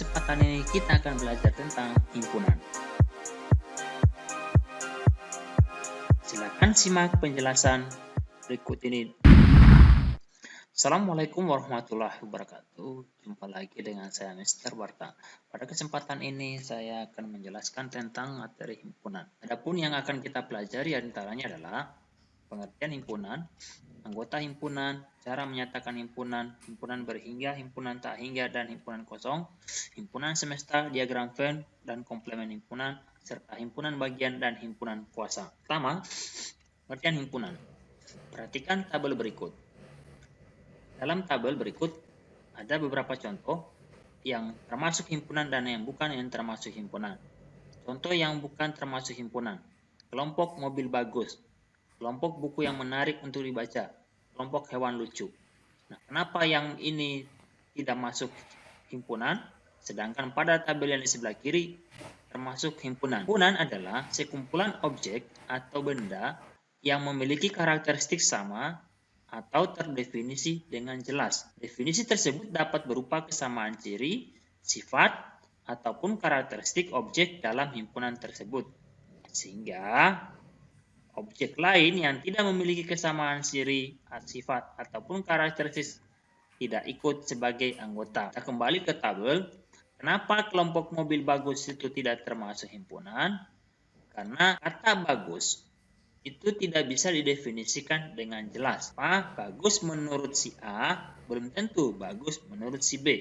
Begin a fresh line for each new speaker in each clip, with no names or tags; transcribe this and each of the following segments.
kesempatan ini kita akan belajar tentang himpunan. Silakan simak penjelasan berikut ini. Assalamualaikum warahmatullahi wabarakatuh. Jumpa lagi dengan saya Mr. Barta. Pada kesempatan ini saya akan menjelaskan tentang materi himpunan. Adapun yang akan kita pelajari antaranya adalah pengertian himpunan, anggota himpunan, cara menyatakan himpunan, himpunan berhingga, himpunan tak hingga, dan himpunan kosong, himpunan semesta, diagram Venn, dan komplemen himpunan, serta himpunan bagian dan himpunan kuasa. Pertama, pengertian himpunan. Perhatikan tabel berikut. Dalam tabel berikut ada beberapa contoh yang termasuk himpunan dan yang bukan yang termasuk himpunan. Contoh yang bukan termasuk himpunan. Kelompok mobil bagus. Kelompok buku yang menarik untuk dibaca, kelompok hewan lucu. Nah, kenapa yang ini tidak masuk himpunan, sedangkan pada tabel yang di sebelah kiri termasuk himpunan? Himpunan adalah sekumpulan objek atau benda yang memiliki karakteristik sama atau terdefinisi dengan jelas. Definisi tersebut dapat berupa kesamaan ciri, sifat, ataupun karakteristik objek dalam himpunan tersebut. Sehingga objek lain yang tidak memiliki kesamaan ciri, sifat, ataupun karakteristik tidak ikut sebagai anggota. Kita kembali ke tabel. Kenapa kelompok mobil bagus itu tidak termasuk himpunan? Karena kata bagus itu tidak bisa didefinisikan dengan jelas. Bagus menurut si A belum tentu bagus menurut si B.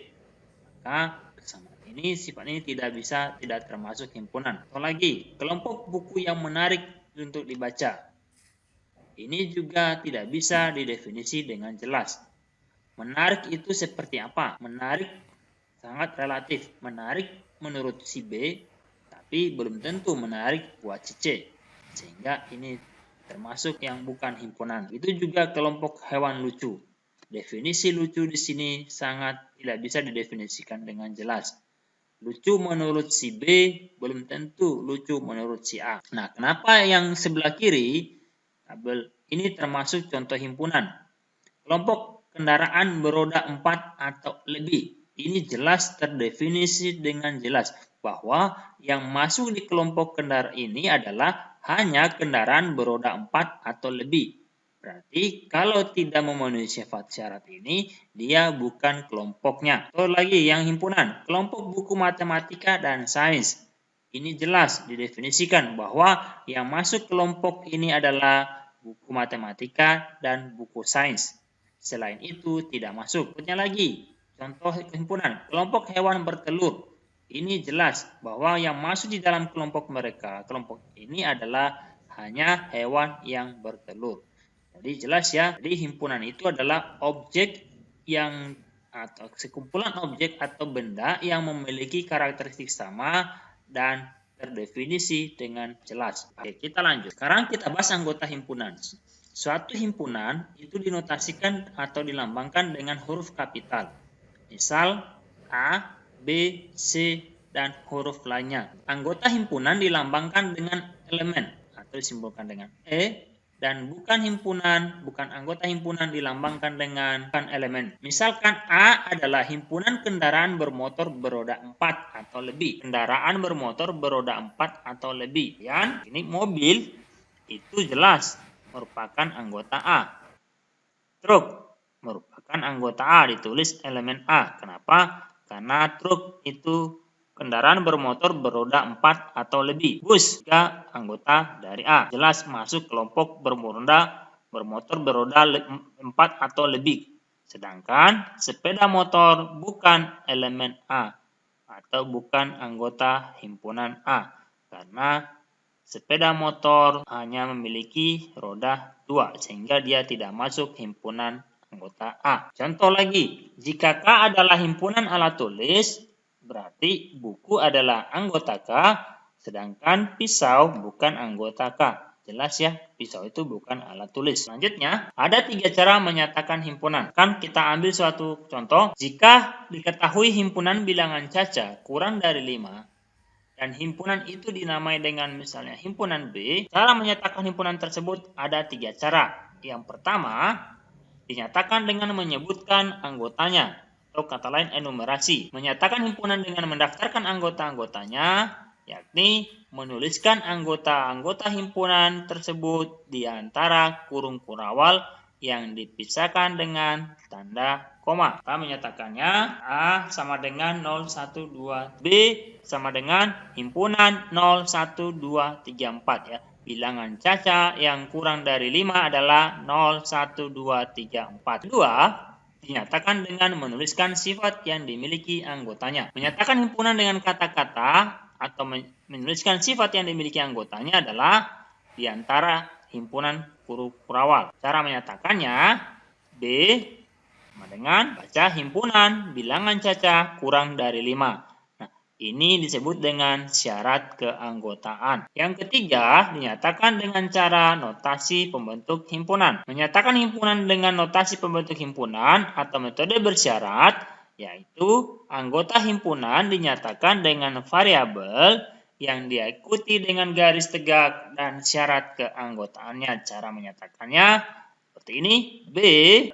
Maka kesamaan ini, sifat ini tidak termasuk himpunan. Atau lagi, kelompok buku yang menarik untuk dibaca. Ini juga tidak bisa didefinisi dengan jelas. Menarik itu seperti apa? Menarik sangat relatif. Menarik menurut si B, tapi belum tentu menarik buat si C. Sehingga ini termasuk yang bukan himpunan. Itu juga kelompok hewan lucu. Definisi lucu di sini sangat tidak bisa didefinisikan dengan jelas. Lucu menurut si B belum tentu lucu menurut si A. Nah, kenapa yang sebelah kiri tabel ini termasuk contoh himpunan? Kelompok kendaraan beroda 4 atau lebih. Ini jelas terdefinisi dengan jelas bahwa yang masuk di kelompok kendaraan ini adalah hanya kendaraan beroda 4 atau lebih. Berarti kalau tidak memenuhi syarat ini, dia bukan kelompoknya. Atau lagi yang himpunan, kelompok buku matematika dan sains. Ini jelas didefinisikan bahwa yang masuk kelompok ini adalah buku matematika dan buku sains. Selain itu tidak masuk. Berikutnya lagi, contoh himpunan, kelompok hewan bertelur. Ini jelas bahwa yang masuk di dalam kelompok mereka, kelompok ini adalah hanya hewan yang bertelur. Jadi jelas ya, jadi himpunan itu adalah objek yang atau sekumpulan objek atau benda yang memiliki karakteristik sama dan terdefinisi dengan jelas. Oke, kita lanjut. Sekarang kita bahas anggota himpunan. Suatu himpunan itu dinotasikan atau dilambangkan dengan huruf kapital. Misal A, B, C, dan huruf lainnya. Anggota himpunan dilambangkan dengan elemen atau disimbolkan dengan E, dan bukan anggota himpunan dilambangkan dengan elemen. Misalkan A adalah himpunan kendaraan bermotor beroda 4 atau lebih. Kendaraan bermotor beroda 4 atau lebih. Dan ini mobil itu jelas merupakan anggota A. Truk merupakan anggota A, ditulis elemen A. Kenapa? Karena truk itu kendaraan bermotor beroda 4 atau lebih. Bus juga anggota dari A. Jelas masuk kelompok bermotor beroda 4 atau lebih. Sedangkan sepeda motor bukan elemen A atau bukan anggota himpunan A. Karena sepeda motor hanya memiliki roda 2 sehingga dia tidak masuk himpunan anggota A. Contoh lagi, jika K adalah himpunan alat tulis, berarti buku adalah anggota K, sedangkan pisau bukan anggota K. Jelas ya, pisau itu bukan alat tulis. Selanjutnya, ada 3 cara menyatakan himpunan. Kan kita ambil suatu contoh, jika diketahui himpunan bilangan caca kurang dari 5, dan himpunan itu dinamai dengan misalnya himpunan B, cara menyatakan himpunan tersebut ada 3 cara. Yang pertama, dinyatakan dengan menyebutkan anggotanya. atau kata lain enumerasi. Menyatakan himpunan dengan mendaftarkan anggota-anggotanya, yakni menuliskan anggota-anggota himpunan tersebut di antara kurung kurawal yang dipisahkan dengan tanda koma. Kita menyatakannya A sama dengan 012, B sama dengan himpunan 01234 ya. Bilangan caca yang kurang dari 5 adalah 01234. Kedua, dinyatakan dengan menuliskan sifat yang dimiliki anggotanya. Menyatakan himpunan dengan kata-kata atau menuliskan sifat yang dimiliki anggotanya adalah di antara himpunan kurawal. Cara menyatakannya, B sama dengan baca himpunan bilangan caca kurang dari 5. Ini disebut dengan syarat keanggotaan. Yang ketiga, dinyatakan dengan cara notasi pembentuk himpunan. Menyatakan himpunan dengan notasi pembentuk himpunan atau metode bersyarat, yaitu anggota himpunan dinyatakan dengan variabel yang diikuti dengan garis tegak dan syarat keanggotaannya. Cara menyatakannya seperti ini. B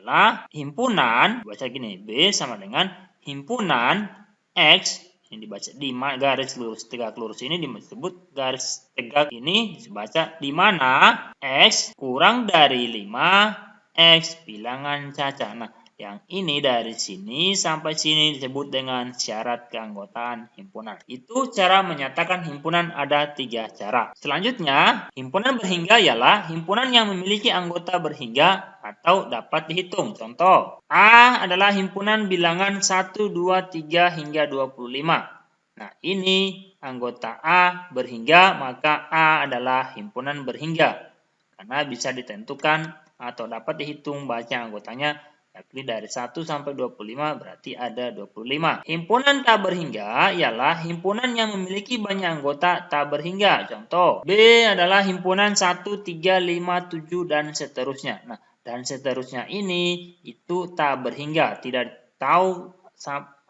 adalah himpunan, baca gini, B sama dengan himpunan X. Ini dibaca di garis lurus tegak lurus ini disebut garis tegak ini dibaca di mana X kurang dari 5 X bilangan caca. Nah, yang ini dari sini sampai sini disebut dengan syarat keanggotaan himpunan. Itu cara menyatakan himpunan ada 3 cara. Selanjutnya, himpunan berhingga ialah himpunan yang memiliki anggota berhingga atau dapat dihitung. Contoh, A adalah himpunan bilangan 1, 2, 3 hingga 25. Nah, ini anggota A berhingga, maka A adalah himpunan berhingga. Karena bisa ditentukan atau dapat dihitung baca anggotanya, yakni dari 1 sampai 25 berarti ada 25. Himpunan tak berhingga ialah himpunan yang memiliki banyak anggota tak berhingga. Contoh, B adalah himpunan 1, 3, 5, 7, dan seterusnya. Nah, dan seterusnya ini itu tak berhingga, tidak tahu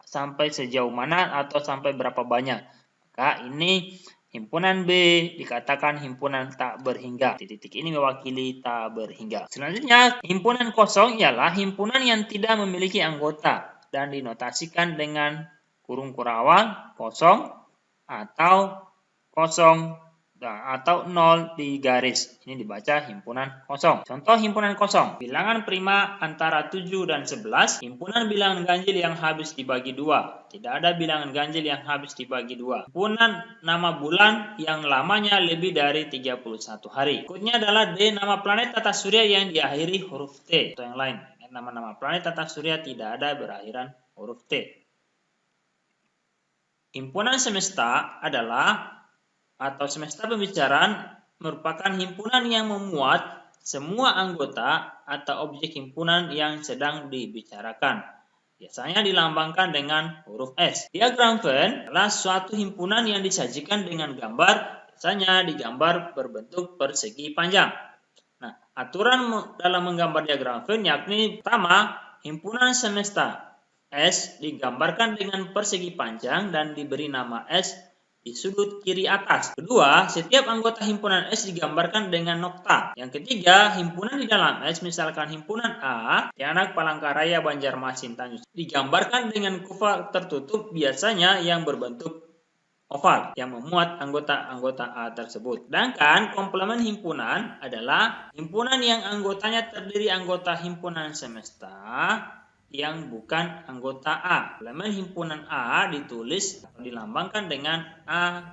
sampai sejauh mana atau sampai berapa banyak. Maka ini himpunan B dikatakan himpunan tak berhingga. Titik ini mewakili tak berhingga. Selanjutnya, himpunan kosong ialah himpunan yang tidak memiliki anggota dan dinotasikan dengan kurung kurawal kosong atau kosong atau 0 di garis. Ini dibaca himpunan kosong. Contoh himpunan kosong. Bilangan prima antara 7 dan 11. Himpunan bilangan ganjil yang habis dibagi 2. Tidak ada bilangan ganjil yang habis dibagi 2. Himpunan nama bulan yang lamanya lebih dari 31 hari. Berikutnya adalah D, nama planet tata surya yang diakhiri huruf T atau yang lain. Nama-nama planet tata surya tidak ada berakhiran huruf T. Himpunan semesta adalah atau semesta pembicaraan merupakan himpunan yang memuat semua anggota atau objek himpunan yang sedang dibicarakan. Biasanya dilambangkan dengan huruf S. Diagram Venn adalah suatu himpunan yang disajikan dengan gambar, biasanya digambar berbentuk persegi panjang. Nah, aturan dalam menggambar diagram Venn yakni pertama, himpunan semesta S digambarkan dengan persegi panjang dan diberi nama S di sudut kiri atas. Kedua, setiap anggota himpunan S digambarkan dengan nokta. Yang ketiga, himpunan di dalam S, misalkan himpunan A, Tianak, Palangkaraya, Banjarmasin, Tanjung, digambarkan dengan kurva tertutup biasanya yang berbentuk oval yang memuat anggota-anggota A tersebut. Sedangkan komplemen himpunan adalah himpunan yang anggotanya terdiri anggota himpunan semesta yang bukan anggota A. Elemen himpunan A ditulis atau dilambangkan dengan A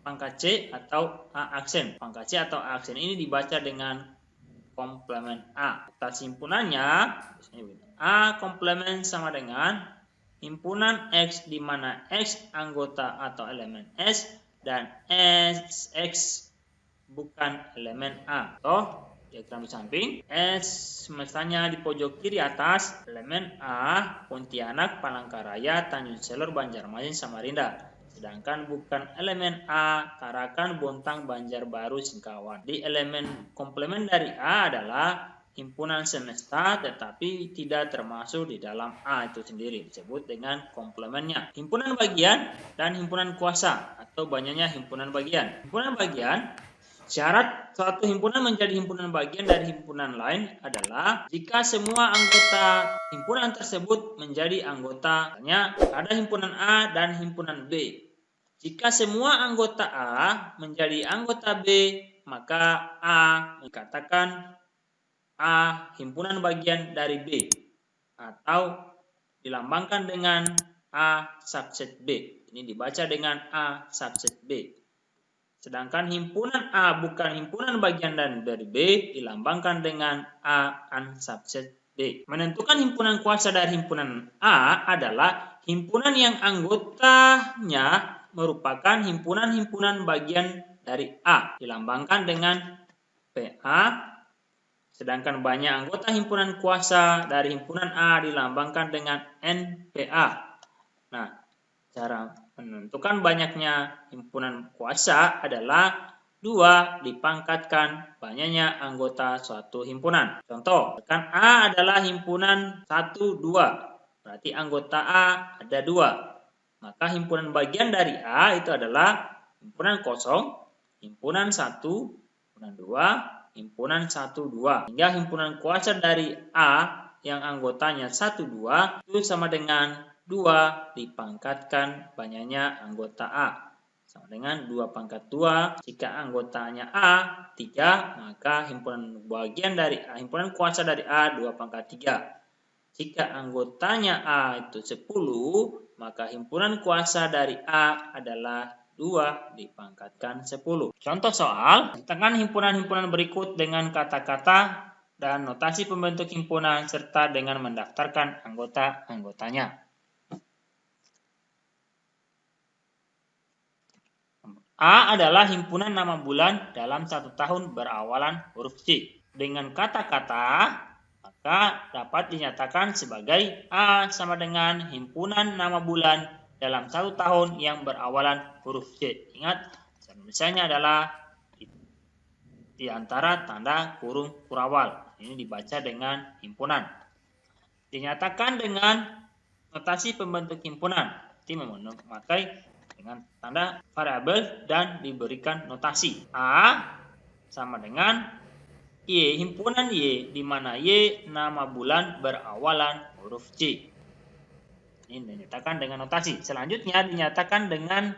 pangkat C atau A aksen. Pangkat C atau A aksen ini dibaca dengan komplemen A. Atas himpunannya, A komplemen sama dengan himpunan X di mana X anggota atau elemen S dan X bukan elemen A. Diagram di samping, S semestanya di pojok kiri atas, elemen A, Pontianak, Palangkaraya, Tanjung Selor, Banjarmasin, Samarinda. Sedangkan bukan elemen A, Tarakan, Bontang, Banjarbaru, Singkawan. Di elemen komplemen dari A adalah himpunan semesta tetapi tidak termasuk di dalam A itu sendiri. Disebut dengan komplemennya. Himpunan bagian dan himpunan kuasa atau banyaknya himpunan bagian. Himpunan bagian Syarat suatu himpunan menjadi himpunan bagian dari himpunan lain adalah jika semua anggota himpunan tersebut menjadi anggota. Misalnya ada himpunan A dan himpunan B. Jika semua anggota A menjadi anggota B, maka A dikatakan A himpunan bagian dari B atau dilambangkan dengan A subset B. Ini dibaca dengan A subset B. Sedangkan himpunan A bukan himpunan bagian dari B dilambangkan dengan A unsubset B. Menentukan himpunan kuasa dari himpunan A adalah himpunan yang anggotanya merupakan himpunan-himpunan bagian dari A dilambangkan dengan PA. Sedangkan banyak anggota himpunan kuasa dari himpunan A dilambangkan dengan NPA. Nah, cara menentukan banyaknya himpunan kuasa adalah 2 dipangkatkan banyaknya anggota suatu himpunan. Contoh, rekan A adalah himpunan 1, 2. Berarti anggota A ada 2. Maka himpunan bagian dari A itu adalah himpunan kosong, himpunan 1, himpunan 2, himpunan 1, 2. Hingga himpunan kuasa dari A yang anggotanya 1, 2 itu sama dengan 2 dipangkatkan banyaknya anggota A. Sama dengan 2 pangkat 2. Jika anggotanya A 3, maka himpunan bagian dari A, himpunan kuasa dari A 2 pangkat 3. Jika anggotanya A itu 10, maka himpunan kuasa dari A adalah 2 dipangkatkan 10. Contoh soal, tentangkan himpunan-himpunan berikut dengan kata-kata dan notasi pembentuk himpunan serta dengan mendaftarkan anggota-anggotanya. A adalah himpunan nama bulan dalam 1 tahun berawalan huruf C. Dengan kata-kata, maka dapat dinyatakan sebagai A sama dengan himpunan nama bulan dalam 1 tahun yang berawalan huruf C. Ingat, misalnya adalah di antara tanda kurung kurawal. Ini dibaca dengan himpunan. Dinyatakan dengan notasi pembentuk himpunan. Berarti memakai dengan tanda variabel dan diberikan notasi. A sama dengan Y, himpunan Y, di mana Y nama bulan berawalan huruf C. Ini dinyatakan dengan notasi. Selanjutnya dinyatakan dengan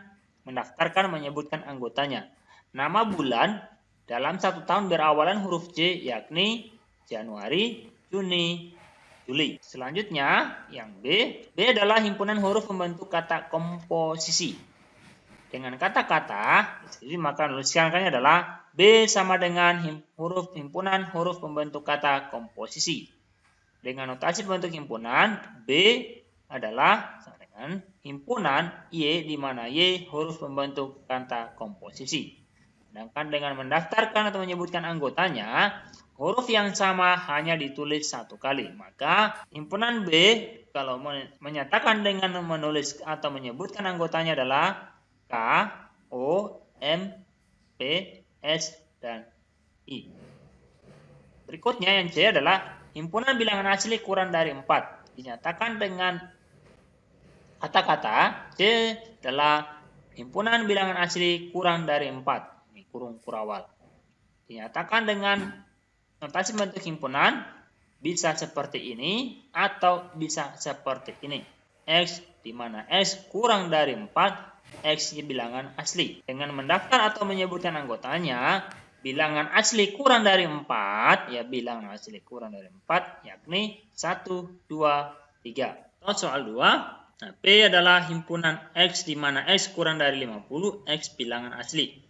mendaftarkan menyebutkan anggotanya. Nama bulan dalam 1 tahun berawalan huruf C yakni Januari, Juni, Juli. Selanjutnya yang B. B adalah himpunan huruf pembentuk kata komposisi. Dengan kata-kata, maka nuliskannya adalah B sama dengan himpunan huruf pembentuk kata komposisi. Dengan notasi pembentuk himpunan, B adalah sama dengan himpunan Y, di mana Y huruf pembentuk kata komposisi. Sedangkan dengan mendaftarkan atau menyebutkan anggotanya, huruf yang sama hanya ditulis 1 kali. Maka himpunan B kalau menyatakan dengan menulis atau menyebutkan anggotanya adalah K, O, M, P, S, dan I. Berikutnya yang C adalah himpunan bilangan asli kurang dari 4. Dinyatakan dengan kata-kata C adalah himpunan bilangan asli kurang dari 4. Ini kurung kurawal. Dinyatakan dengan notasi bentuk himpunan bisa seperti ini atau bisa seperti ini. X di mana X kurang dari 4, X bilangan asli. Dengan mendaftar atau menyebutkan anggotanya, bilangan asli kurang dari 4, ya bilangan asli kurang dari 4, yakni 1, 2, 3. Soal 2. Nah, P adalah himpunan X di mana X kurang dari 50, X bilangan asli.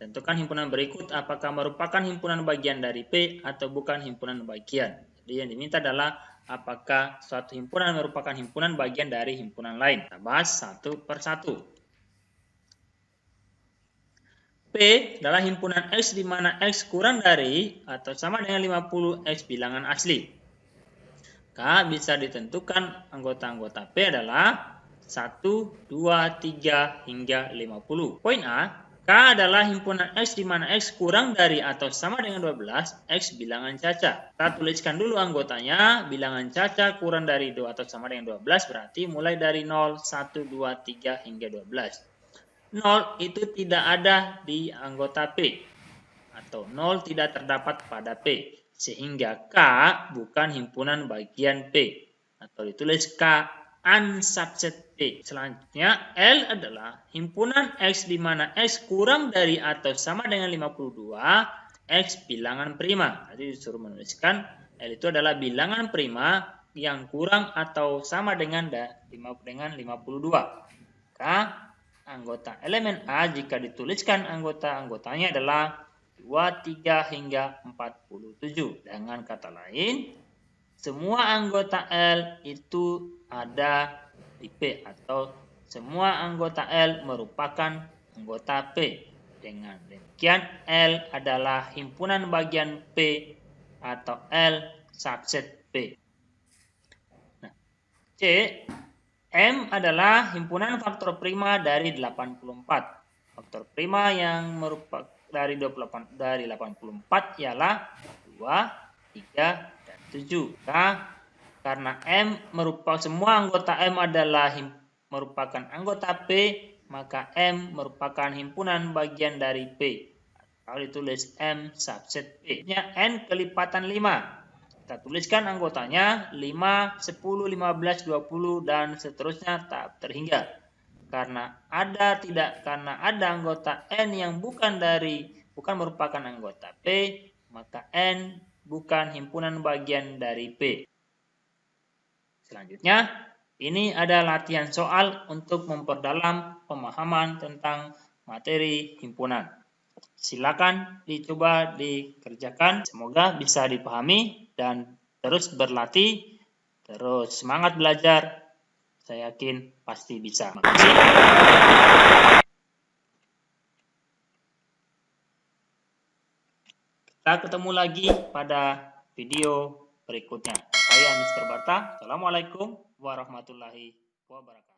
Tentukan himpunan berikut apakah merupakan himpunan bagian dari P atau bukan himpunan bagian. Jadi yang diminta adalah apakah suatu himpunan merupakan himpunan bagian dari himpunan lain. Kita bahas satu persatu. P adalah himpunan X di mana X kurang dari atau sama dengan 50 X bilangan asli. K bisa ditentukan anggota-anggota P adalah 1, 2, 3, hingga 50. Poin A, K adalah himpunan X di mana X kurang dari atau sama dengan 12 X bilangan caca. Kita tuliskan dulu anggotanya, bilangan caca kurang dari 2 atau sama dengan 12 berarti mulai dari 0, 1, 2, 3, hingga 12. 0 itu tidak ada di anggota P. atau 0 tidak terdapat pada P, sehingga K bukan himpunan bagian P, atau ditulis K unsubset P. Selanjutnya, L adalah himpunan X di mana X kurang dari atau sama dengan 52, X bilangan prima. Jadi disuruh menuliskan L itu adalah bilangan prima yang kurang atau sama dengan 52. Maka anggota elemen A jika dituliskan anggotanya adalah 2, 3, hingga 47. Dengan kata lain, semua anggota L itu ada di P, atau semua anggota L merupakan anggota P. Dengan demikian, L adalah himpunan bagian P atau L subset P. Nah, C, M adalah himpunan faktor prima dari 84. Faktor prima yang merupakan dari 84 ialah 2, 3, dan 7. Karena M merupakan semua anggota M adalah merupakan anggota P, maka M merupakan himpunan bagian dari P. Kalau ditulis M subset P. N kelipatan 5. Kita tuliskan anggotanya 5, 10, 15, 20, dan seterusnya tak terhingga. Karena ada anggota N yang bukan merupakan anggota P, maka N bukan himpunan bagian dari P. Selanjutnya, ini ada latihan soal untuk memperdalam pemahaman tentang materi himpunan. Silakan dicoba dikerjakan, semoga bisa dipahami dan terus berlatih, terus semangat belajar. Saya yakin pasti bisa. Makasih. Kita ketemu lagi pada video berikutnya. Saya Mr. Barta. Assalamualaikum warahmatullahi wabarakatuh.